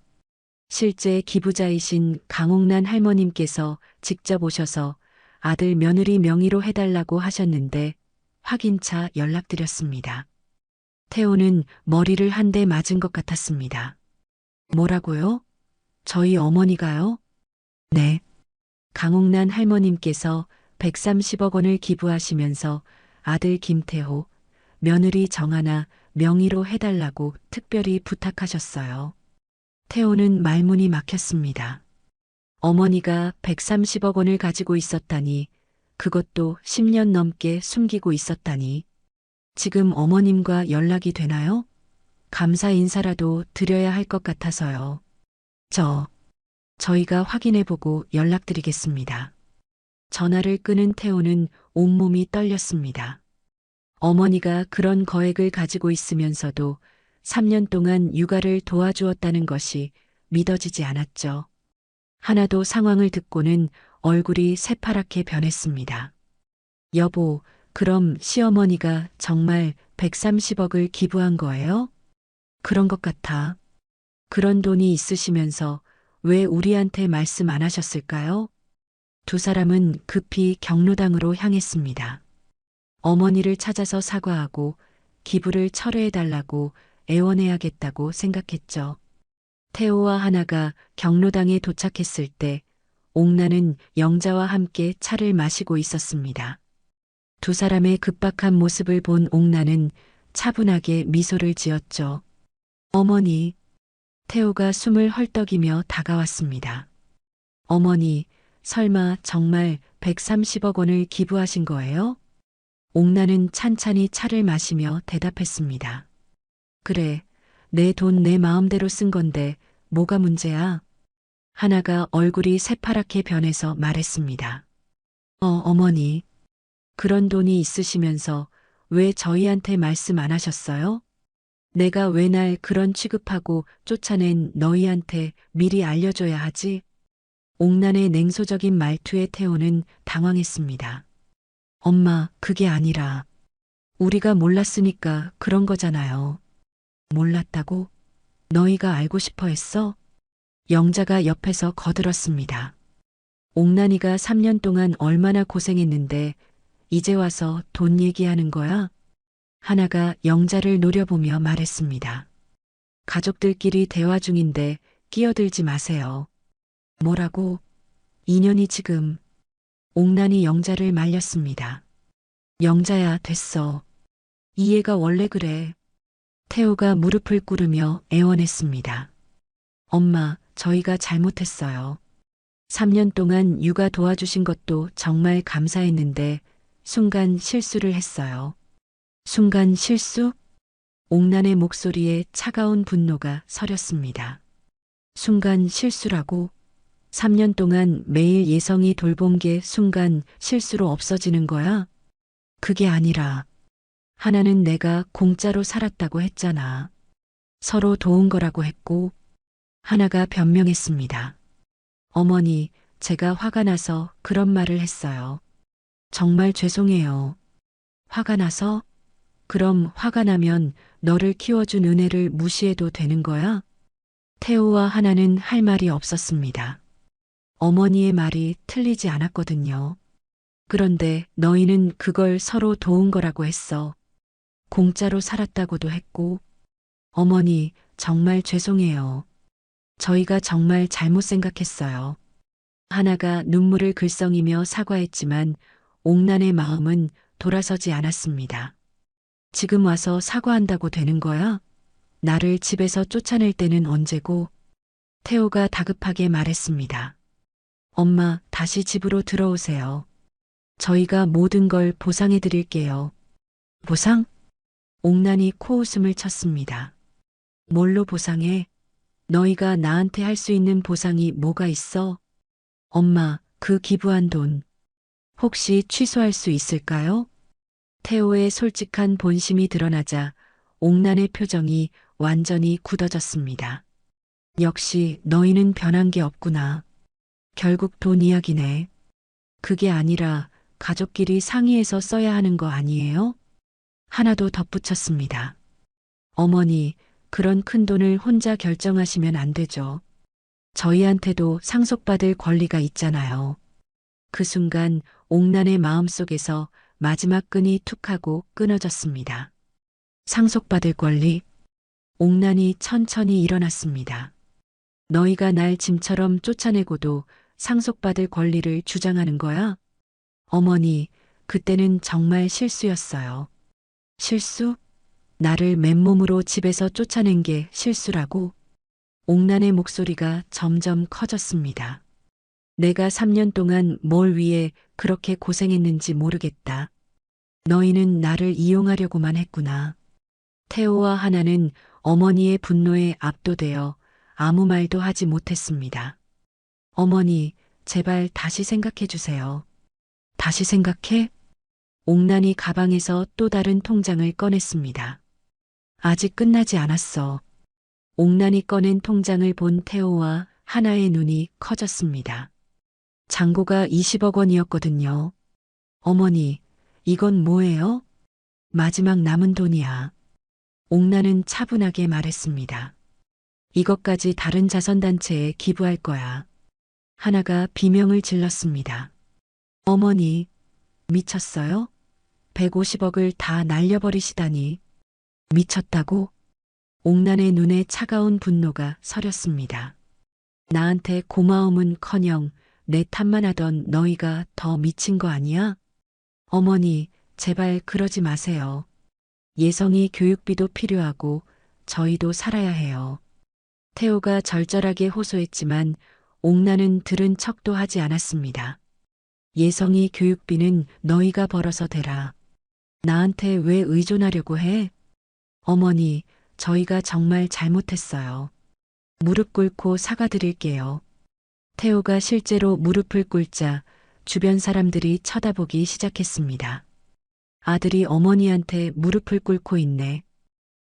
Speaker 2: 실제 기부자이신 강옥란 할머님께서 직접 오셔서 아들 며느리 명의로 해달라고 하셨는데 확인차 연락드렸습니다. 태호는 머리를 한 대 맞은 것 같았습니다. 뭐라고요? 저희 어머니가요? 네. 강옥란 할머님께서 130억 원을 기부하시면서 아들 김태호, 며느리 정하나 명의로 해달라고 특별히 부탁하셨어요. 태호는 말문이 막혔습니다. 어머니가 130억 원을 가지고 있었다니, 그것도 10년 넘게 숨기고 있었다니. 지금 어머님과 연락이 되나요? 감사 인사라도 드려야 할 것 같아서요. 저희가 확인해보고 연락드리겠습니다. 전화를 끊은 태호는 온몸이 떨렸습니다. 어머니가 그런 거액을 가지고 있으면서도 3년 동안 육아를 도와주었다는 것이 믿어지지 않았죠. 하나도 상황을 듣고는 얼굴이 새파랗게 변했습니다. 여보, 그럼 시어머니가 정말 130억을 기부한 거예요? 그런 것 같아. 그런 돈이 있으시면서 왜 우리한테 말씀 안 하셨을까요? 두 사람은 급히 경로당으로 향했습니다. 어머니를 찾아서 사과하고 기부를 철회해달라고 애원해야겠다고 생각했죠. 태호와 하나가 경로당에 도착했을 때 옥나는 영자와 함께 차를 마시고 있었습니다. 두 사람의 급박한 모습을 본 옥나는 차분하게 미소를 지었죠. 어머니, 태호가 숨을 헐떡이며 다가왔습니다. 어머니, 설마 정말 130억 원을 기부하신 거예요? 옥나는 찬찬히 차를 마시며 대답했습니다. 그래, 내 돈 내 마음대로 쓴 건데 뭐가 문제야? 하나가 얼굴이 새파랗게 변해서 말했습니다. 어머니, 그런 돈이 있으시면서 왜 저희한테 말씀 안 하셨어요? 내가 왜 날 그런 취급하고 쫓아낸 너희한테 미리 알려줘야 하지? 옥난의 냉소적인 말투에 태호는 당황했습니다. 엄마, 그게 아니라 우리가 몰랐으니까 그런 거잖아요. 몰랐다고? 너희가 알고 싶어 했어? 영자가 옆에서 거들었습니다. 옥난이가 3년 동안 얼마나 고생했는데 이제 와서 돈 얘기하는 거야? 하나가 영자를 노려보며 말했습니다. 가족들끼리 대화 중인데 끼어들지 마세요. 뭐라고? 인연이 지금. 옥난이 영자를 말렸습니다. 영자야, 됐어. 이 애가 원래 그래. 태호가 무릎을 꿇으며 애원했습니다. 엄마, 저희가 잘못했어요. 3년 동안 육아 도와주신 것도 정말 감사했는데 순간 실수를 했어요. 순간 실수? 옥난의 목소리에 차가운 분노가 서렸습니다. 순간 실수라고? 3년 동안 매일 예성이 돌본 게 순간 실수로 없어지는 거야? 그게 아니라 하나는 내가 공짜로 살았다고 했잖아. 서로 도운 거라고 했고 하나가 변명했습니다. 어머니, 제가 화가 나서 그런 말을 했어요. 정말 죄송해요. 화가 나서? 그럼 화가 나면 너를 키워준 은혜를 무시해도 되는 거야? 태호와 하나는 할 말이 없었습니다. 어머니의 말이 틀리지 않았거든요. 그런데 너희는 그걸 서로 도운 거라고 했어. 공짜로 살았다고도 했고. 어머니, 정말 죄송해요. 저희가 정말 잘못 생각했어요. 하나가 눈물을 글썽이며 사과했지만 옥난의 마음은 돌아서지 않았습니다. 지금 와서 사과한다고 되는 거야? 나를 집에서 쫓아낼 때는 언제고? 태호가 다급하게 말했습니다. 엄마, 다시 집으로 들어오세요. 저희가 모든 걸 보상해 드릴게요. 보상? 옥난이 코웃음을 쳤습니다. 뭘로 보상해? 너희가 나한테 할 수 있는 보상이 뭐가 있어? 엄마, 그 기부한 돈 혹시 취소할 수 있을까요? 태호의 솔직한 본심이 드러나자 옥난의 표정이 완전히 굳어졌습니다. 역시 너희는 변한 게 없구나. 결국 돈 이야기네. 그게 아니라 가족끼리 상의해서 써야 하는 거 아니에요? 하나도 덧붙였습니다. 어머니, 그런 큰 돈을 혼자 결정하시면 안 되죠. 저희한테도 상속받을 권리가 있잖아요. 그 순간 옥난의 마음속에서 마지막 끈이 툭 하고 끊어졌습니다. 상속받을 권리? 옥난이 천천히 일어났습니다. 너희가 날 짐처럼 쫓아내고도 상속받을 권리를 주장하는 거야? 어머니, 그때는 정말 실수였어요. 실수? 나를 맨몸으로 집에서 쫓아낸 게 실수라고? 옥난의 목소리가 점점 커졌습니다. 내가 3년 동안 뭘 위해 그렇게 고생했는지 모르겠다. 너희는 나를 이용하려고만 했구나. 태호와 하나는 어머니의 분노에 압도되어 아무 말도 하지 못했습니다. 어머니, 제발 다시 생각해 주세요. 다시 생각해? 옥난이 가방에서 또 다른 통장을 꺼냈습니다. 아직 끝나지 않았어. 옥난이 꺼낸 통장을 본 태호와 하나의 눈이 커졌습니다. 잔고가 20억 원이었거든요. 어머니, 이건 뭐예요? 마지막 남은 돈이야. 옥난은 차분하게 말했습니다. 이것까지 다른 자선단체에 기부할 거야. 하나가 비명을 질렀습니다. 어머니, 미쳤어요? 150억을 다 날려버리시다니. 미쳤다고? 옥난의 눈에 차가운 분노가 서렸습니다. 나한테 고마움은커녕 내 탓만 하던 너희가 더 미친 거 아니야? 어머니, 제발 그러지 마세요. 예성이 교육비도 필요하고 저희도 살아야 해요. 태호가 절절하게 호소했지만 옥나는 들은 척도 하지 않았습니다. 예성이 교육비는 너희가 벌어서 대라. 나한테 왜 의존하려고 해? 어머니, 저희가 정말 잘못했어요. 무릎 꿇고 사과드릴게요. 태호가 실제로 무릎을 꿇자 주변 사람들이 쳐다보기 시작했습니다. 아들이 어머니한테 무릎을 꿇고 있네.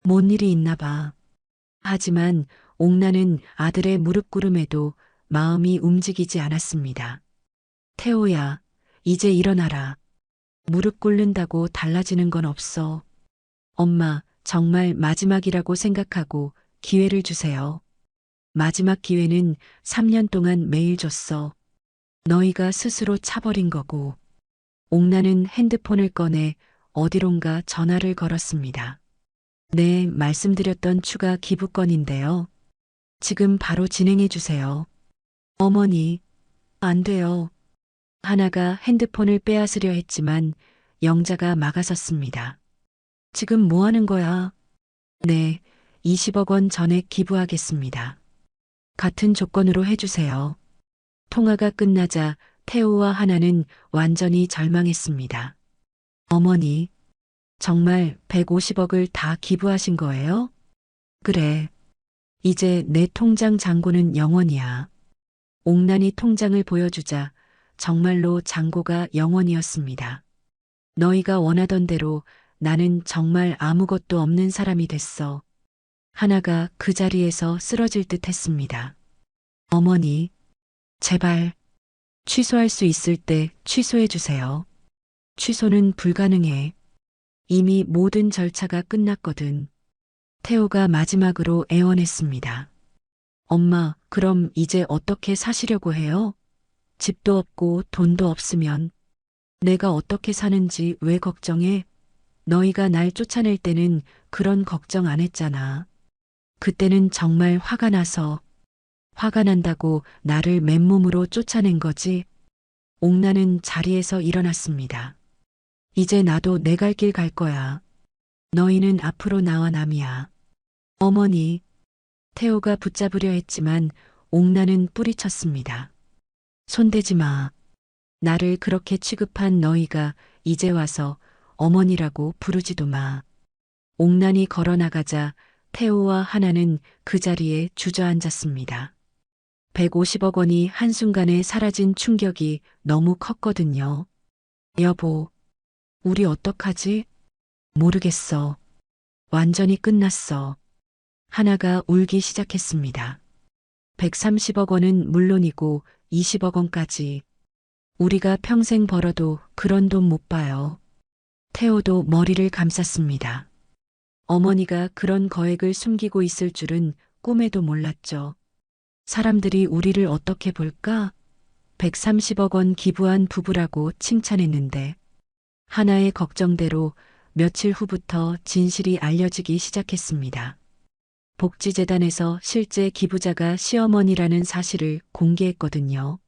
Speaker 2: 뭔 일이 있나 봐. 하지만 옥나는 아들의 무릎 꿇음에도 마음이 움직이지 않았습니다. 태호야, 이제 일어나라. 무릎 꿇는다고 달라지는 건 없어. 엄마, 정말 마지막이라고 생각하고 기회를 주세요. 마지막 기회는 3년 동안 매일 줬어. 너희가 스스로 차버린 거고. 옥나는 핸드폰을 꺼내 어디론가 전화를 걸었습니다. 네, 말씀드렸던 추가 기부건인데요. 지금 바로 진행해 주세요. 어머니, 안 돼요. 하나가 핸드폰을 빼앗으려 했지만 영자가 막아섰습니다. 지금 뭐 하는 거야? 네, 20억 원 전액 기부하겠습니다. 같은 조건으로 해주세요. 통화가 끝나자 태호와 하나는 완전히 절망했습니다. 어머니, 정말 150억을 다 기부하신 거예요? 그래. 이제 내 통장 잔고는 0원이야. 옥난이 통장을 보여주자 정말로 잔고가 0원이었습니다. 너희가 원하던 대로 나는 정말 아무것도 없는 사람이 됐어. 하나가 그 자리에서 쓰러질 듯 했습니다. 어머니, 제발 취소할 수 있을 때 취소해 주세요. 취소는 불가능해. 이미 모든 절차가 끝났거든. 태호가 마지막으로 애원했습니다. 엄마, 그럼 이제 어떻게 사시려고 해요? 집도 없고 돈도 없으면. 내가 어떻게 사는지 왜 걱정해? 너희가 날 쫓아낼 때는 그런 걱정 안 했잖아. 그때는 정말 화가 나서, 화가 난다고 나를 맨몸으로 쫓아낸 거지. 옥나는 자리에서 일어났습니다. 이제 나도 내 갈 길 갈 거야. 너희는 앞으로 나와 남이야. 어머니, 태호가 붙잡으려 했지만 옥나는 뿌리쳤습니다. 손대지 마. 나를 그렇게 취급한 너희가 이제 와서 어머니라고 부르지도 마. 옥난이 걸어나가자 태호와 하나는 그 자리에 주저앉았습니다. 150억 원이 한순간에 사라진 충격이 너무 컸거든요. 여보, 우리 어떡하지? 모르겠어. 완전히 끝났어. 하나가 울기 시작했습니다. 130억 원은 물론이고 20억 원까지. 우리가 평생 벌어도 그런 돈 못 봐요. 태호도 머리를 감쌌습니다. 어머니가 그런 거액을 숨기고 있을 줄은 꿈에도 몰랐죠. 사람들이 우리를 어떻게 볼까? 130억 원 기부한 부부라고 칭찬했는데 하나의 걱정대로 며칠 후부터 진실이 알려지기 시작했습니다. 복지재단에서 실제 기부자가 시어머니라는 사실을 공개했거든요.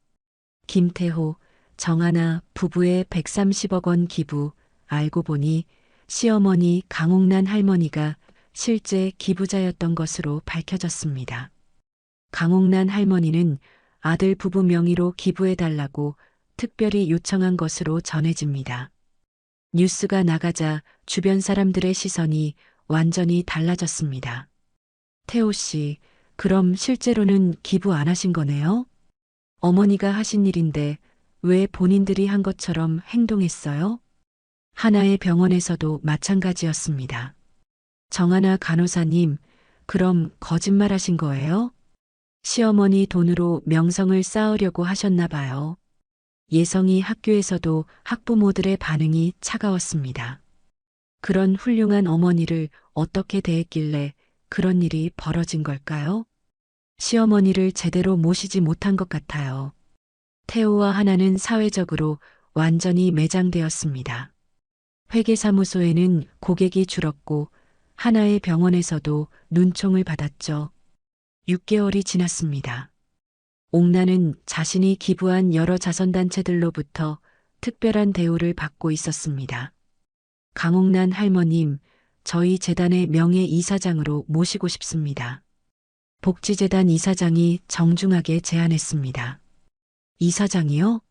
Speaker 2: 김태호, 정하나 부부의 130억 원 기부, 알고 보니 시어머니 강옥란 할머니가 실제 기부자였던 것으로 밝혀졌습니다. 강옥란 할머니는 아들 부부 명의로 기부해달라고 특별히 요청한 것으로 전해집니다. 뉴스가 나가자 주변 사람들의 시선이 완전히 달라졌습니다. 태호 씨, 그럼 실제로는 기부 안 하신 거네요? 어머니가 하신 일인데 왜 본인들이 한 것처럼 행동했어요? 하나의 병원에서도 마찬가지였습니다. 정하나 간호사님, 그럼 거짓말 하신 거예요? 시어머니 돈으로 명성을 쌓으려고 하셨나 봐요. 예성이 학교에서도 학부모들의 반응이 차가웠습니다. 그런 훌륭한 어머니를 어떻게 대했길래 그런 일이 벌어진 걸까요? 시어머니를 제대로 모시지 못한 것 같아요. 태호와 하나는 사회적으로 완전히 매장되었습니다. 회계사무소에는 고객이 줄었고 하나의 병원에서도 눈총을 받았죠. 6개월이 지났습니다. 옥나는 자신이 기부한 여러 자선단체들로부터 특별한 대우를 받고 있었습니다. 강옥란 할머님, 저희 재단의 명예 이사장으로 모시고 싶습니다. 복지재단 이사장이 정중하게 제안했습니다. 이사장이요?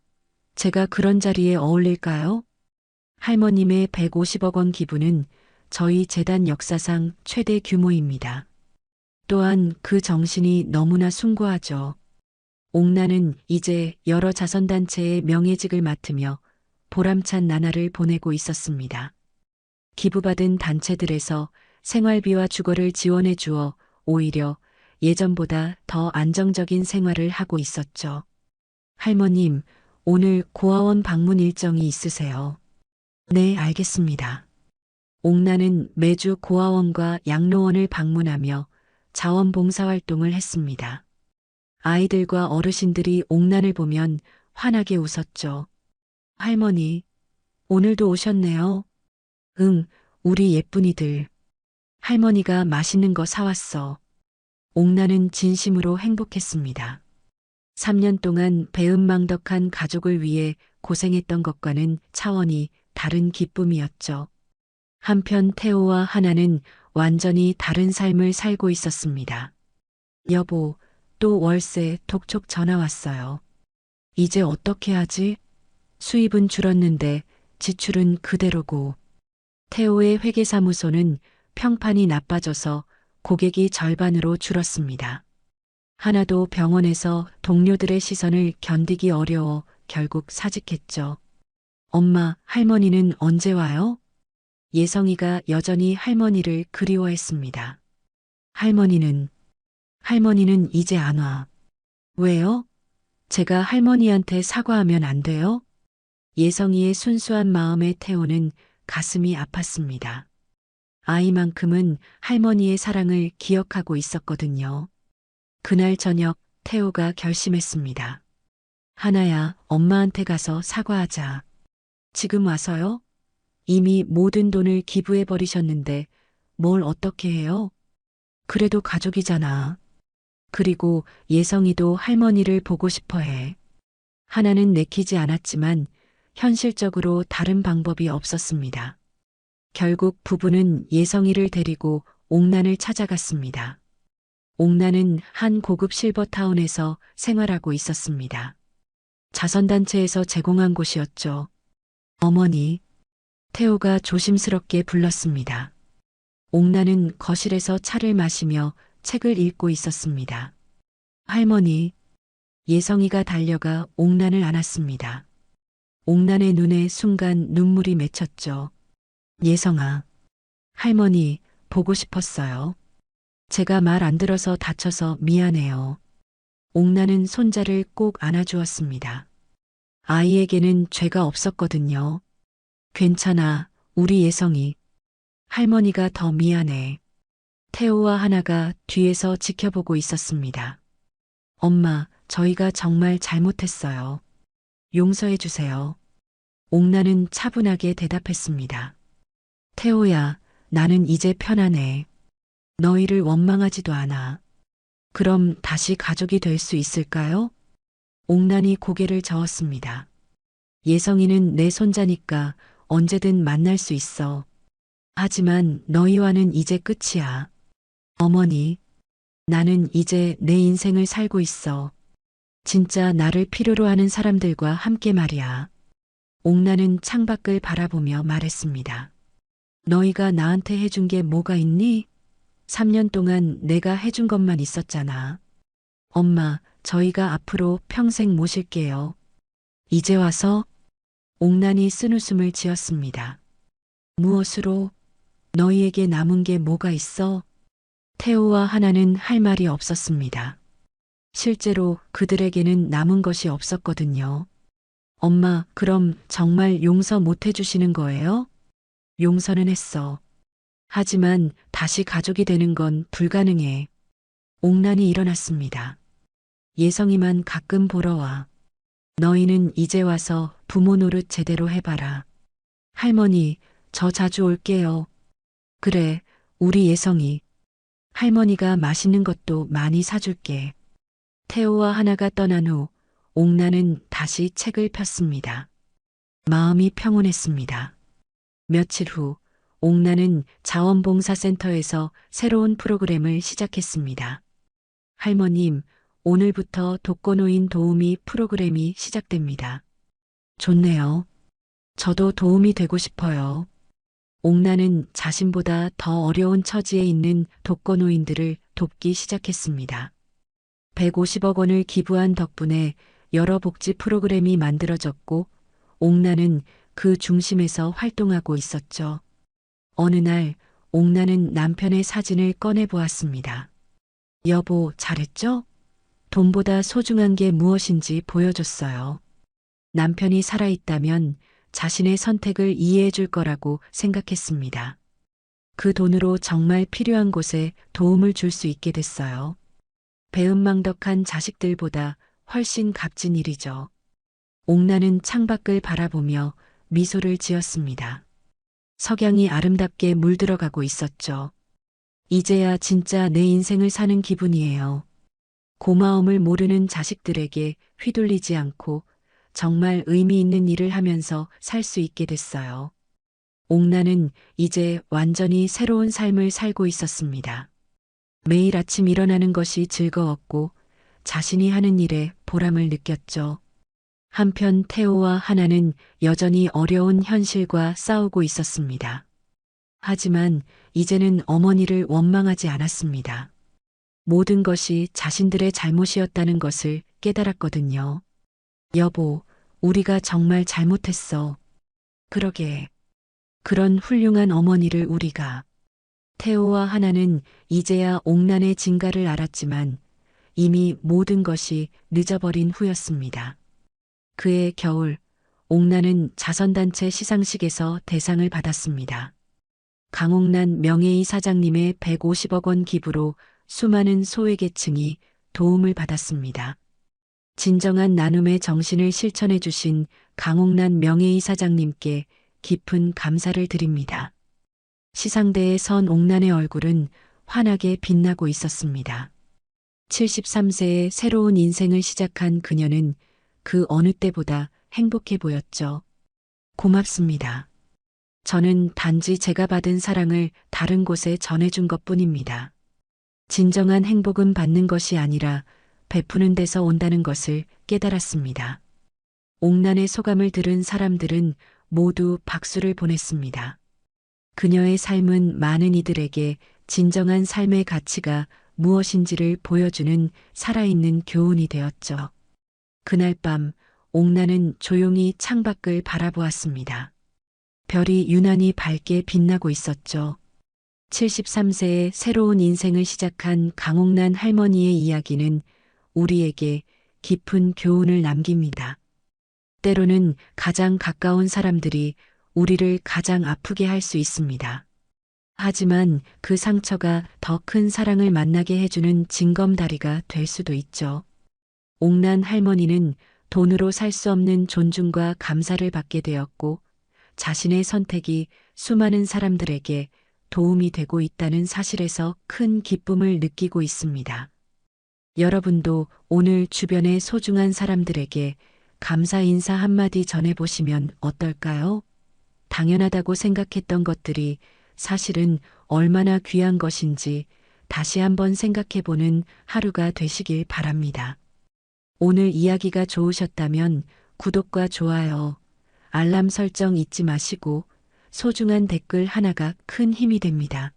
Speaker 2: 제가 그런 자리에 어울릴까요? 할머님의 150억 원 기부는 저희 재단 역사상 최대 규모입니다. 또한 그 정신이 너무나 숭고하죠. 옥나는 이제 여러 자선단체의 명예직을 맡으며 보람찬 나날을 보내고 있었습니다. 기부받은 단체들에서 생활비와 주거를 지원해 주어 오히려 예전보다 더 안정적인 생활을 하고 있었죠. 할머님, 오늘 고아원 방문 일정이 있으세요? 네, 알겠습니다. 옥나는 매주 고아원과 양로원을 방문하며 자원봉사활동을 했습니다. 아이들과 어르신들이 옥난을 보면 환하게 웃었죠. 할머니, 오늘도 오셨네요. 응, 우리 예쁜이들. 할머니가 맛있는 거 사왔어. 옥난은 진심으로 행복했습니다. 3년 동안 배은망덕한 가족을 위해 고생했던 것과는 차원이 다른 기쁨이었죠. 한편 태호와 하나는 완전히 다른 삶을 살고 있었습니다. 여보, 또 월세 독촉 전화 왔어요. 이제 어떻게 하지? 수입은 줄었는데 지출은 그대로고. 태호의 회계사무소는 평판이 나빠져서 고객이 절반으로 줄었습니다. 하나도 병원에서 동료들의 시선을 견디기 어려워 결국 사직했죠. 엄마, 할머니는 언제 와요? 예성이가 여전히 할머니를 그리워했습니다. 할머니는 이제 안 와. 왜요? 제가 할머니한테 사과하면 안 돼요? 예성이의 순수한 마음에 태호는 가슴이 아팠습니다. 아이만큼은 할머니의 사랑을 기억하고 있었거든요. 그날 저녁 태호가 결심했습니다. 하나야, 엄마한테 가서 사과하자. 지금 와서요? 이미 모든 돈을 기부해 버리셨는데 뭘 어떻게 해요? 그래도 가족이잖아. 그리고 예성이도 할머니를 보고 싶어 해. 하나는 내키지 않았지만 현실적으로 다른 방법이 없었습니다. 결국 부부는 예성이를 데리고 옥난을 찾아갔습니다. 옥난은 한 고급 실버타운에서 생활하고 있었습니다. 자선단체에서 제공한 곳이었죠. 어머니, 태호가 조심스럽게 불렀습니다. 옥난은 거실에서 차를 마시며 책을 읽고 있었습니다. 할머니, 예성이가 달려가 옥난을 안았습니다. 옥난의 눈에 순간 눈물이 맺혔죠. 예성아, 할머니 보고 싶었어요. 제가 말 안 들어서 다쳐서 미안해요. 옥난은 손자를 꼭 안아주었습니다. 아이에게는 죄가 없었거든요. 괜찮아, 우리 예성이. 할머니가 더 미안해. 태호와 하나가 뒤에서 지켜보고 있었습니다. 엄마, 저희가 정말 잘못했어요. 용서해 주세요. 옥나는 차분하게 대답했습니다. 태호야, 나는 이제 편안해. 너희를 원망하지도 않아. 그럼 다시 가족이 될 수 있을까요? 옥난이 고개를 저었습니다. 예성이는 내 손자니까 언제든 만날 수 있어. 하지만 너희와는 이제 끝이야. 어머니, 나는 이제 내 인생을 살고 있어. 진짜 나를 필요로 하는 사람들과 함께 말이야. 옥나는 창밖을 바라보며 말했습니다. 너희가 나한테 해준 게 뭐가 있니? 3년 동안 내가 해준 것만 있었잖아. 엄마, 저희가 앞으로 평생 모실게요. 이제 와서? 옥난이 쓴웃음을 지었습니다. 무엇으로? 너희에게 남은 게 뭐가 있어? 태호와 하나는 할 말이 없었습니다. 실제로 그들에게는 남은 것이 없었거든요. 엄마, 그럼 정말 용서 못 해주시는 거예요? 용서는 했어. 하지만 다시 가족이 되는 건 불가능해. 옥난이 일어났습니다. 예성이만 가끔 보러 와. 너희는 이제 와서 부모 노릇 제대로 해봐라. 할머니, 저 자주 올게요. 그래, 우리 예성이. 할머니가 맛있는 것도 많이 사줄게. 태호와 하나가 떠난 후 옥나는 다시 책을 폈습니다. 마음이 평온했습니다. 며칠 후 옥나는 자원봉사센터에서 새로운 프로그램을 시작했습니다. 할머님, 오늘부터 독거노인 도우미 프로그램이 시작됩니다. 좋네요. 저도 도움이 되고 싶어요. 옥나는 자신보다 더 어려운 처지에 있는 독거노인들을 돕기 시작했습니다. 150억 원을 기부한 덕분에 여러 복지 프로그램이 만들어졌고 옥나는 그 중심에서 활동하고 있었죠. 어느 날 옥나는 남편의 사진을 꺼내 보았습니다. 여보, 잘했죠? 돈보다 소중한 게 무엇인지 보여줬어요. 남편이 살아있다면 자신의 선택을 이해해 줄 거라고 생각했습니다. 그 돈으로 정말 필요한 곳에 도움을 줄 수 있게 됐어요. 배은망덕한 자식들보다 훨씬 값진 일이죠. 옥나는 창밖을 바라보며 미소를 지었습니다. 석양이 아름답게 물들어가고 있었죠. 이제야 진짜 내 인생을 사는 기분이에요. 고마움을 모르는 자식들에게 휘둘리지 않고 정말 의미 있는 일을 하면서 살 수 있게 됐어요. 옥나는 이제 완전히 새로운 삶을 살고 있었습니다. 매일 아침 일어나는 것이 즐거웠고 자신이 하는 일에 보람을 느꼈죠. 한편 태호와 하나는 여전히 어려운 현실과 싸우고 있었습니다. 하지만 이제는 어머니를 원망하지 않았습니다. 모든 것이 자신들의 잘못이었다는 것을 깨달았거든요. 여보, 우리가 정말 잘못했어. 그러게. 그런 훌륭한 어머니를 우리가. 태호와 하나는 이제야 옥난의 진가를 알았지만 이미 모든 것이 늦어버린 후였습니다. 그해 겨울, 옥난은 자선단체 시상식에서 대상을 받았습니다. 강옥란 명예이 사장님의 150억 원 기부로 수많은 소외계층이 도움을 받았습니다. 진정한 나눔의 정신을 실천해 주신 강옥란 명예이 사장님께 깊은 감사를 드립니다. 시상대에 선 옥란의 얼굴은 환하게 빛나고 있었습니다. 73세의 새로운 인생을 시작한 그녀는 그 어느 때보다 행복해 보였죠. 고맙습니다. 저는 단지 제가 받은 사랑을 다른 곳에 전해준 것뿐입니다. 진정한 행복은 받는 것이 아니라 베푸는 데서 온다는 것을 깨달았습니다. 옥란의 소감을 들은 사람들은 모두 박수를 보냈습니다. 그녀의 삶은 많은 이들에게 진정한 삶의 가치가 무엇인지를 보여주는 살아있는 교훈이 되었죠. 그날 밤 옥란은 조용히 창밖을 바라보았습니다. 별이 유난히 밝게 빛나고 있었죠. 73세의 새로운 인생을 시작한 강옥란 할머니의 이야기는 우리에게 깊은 교훈을 남깁니다. 때로는 가장 가까운 사람들이 우리를 가장 아프게 할 수 있습니다. 하지만 그 상처가 더 큰 사랑을 만나게 해주는 징검다리가 될 수도 있죠. 옥란 할머니는 돈으로 살 수 없는 존중과 감사를 받게 되었고 자신의 선택이 수많은 사람들에게 도움이 되고 있다는 사실에서 큰 기쁨을 느끼고 있습니다. 여러분도 오늘 주변의 소중한 사람들에게 감사 인사 한마디 전해보시면 어떨까요? 당연하다고 생각했던 것들이 사실은 얼마나 귀한 것인지 다시 한번 생각해보는 하루가 되시길 바랍니다. 오늘 이야기가 좋으셨다면 구독과 좋아요, 알람 설정 잊지 마시고 소중한 댓글 하나가 큰 힘이 됩니다.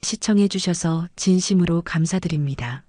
Speaker 2: 시청해주셔서 진심으로 감사드립니다.